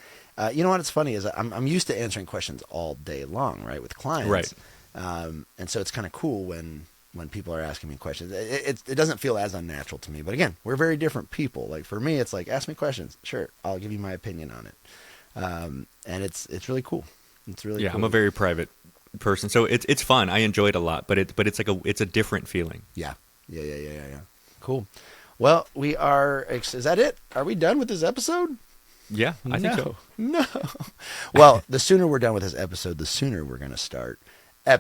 You know what? It's funny is I'm used to answering questions all day long, right, with clients. Right. And so it's kind of cool when people are asking me questions. It doesn't feel as unnatural to me. But again, we're very different people. Like, for me, it's like, ask me questions. Sure, I'll give you my opinion on it. And it's really cool. It's really cool. I'm a very private person, so it's fun. I enjoy it a lot, but it's a different feeling. Yeah. Cool. Well, we are. Is that it? Are we done with this episode? Yeah, I think so. No. Well, the sooner we're done with this episode, the sooner we're going to start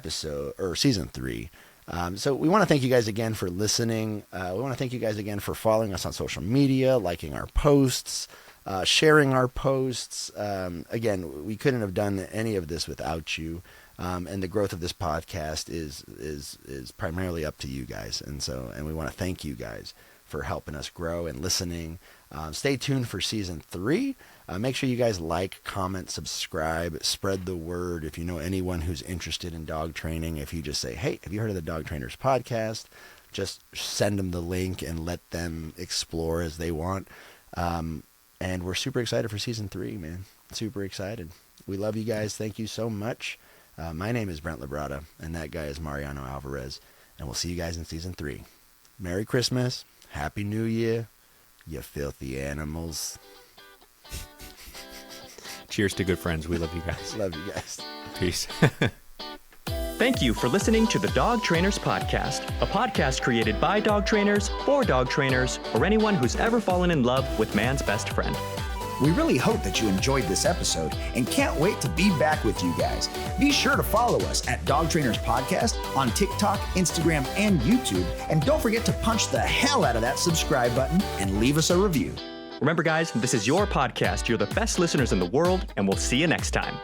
season 3. So we want to thank you guys again for listening. We want to thank you guys again for following us on social media, liking our posts, sharing our posts. Again, we couldn't have done any of this without you. And the growth of this podcast is primarily up to you guys. And we want to thank you guys for helping us grow and listening. Stay tuned for season 3. Make sure you guys like, comment, subscribe, spread the word. If you know anyone who's interested in dog training, if you just say, hey, have you heard of the Dog Trainers podcast? Just send them the link and let them explore as they want. And we're super excited for season 3, man. Super excited. We love you guys. Thank you so much. My name is Brent Labrada, and that guy is Mariano Alvarez. And we'll see you guys in season 3. Merry Christmas. Happy New Year. You filthy animals. Cheers to good friends. We love you guys. Love you guys. Peace. Thank you for listening to the Dog Trainers Podcast, a podcast created by dog trainers, for dog trainers, or anyone who's ever fallen in love with man's best friend. We really hope that you enjoyed this episode and can't wait to be back with you guys. Be sure to follow us at Dog Trainers Podcast on TikTok, Instagram, and YouTube. And don't forget to punch the hell out of that subscribe button and leave us a review. Remember, guys, this is your podcast. You're the best listeners in the world, and we'll see you next time.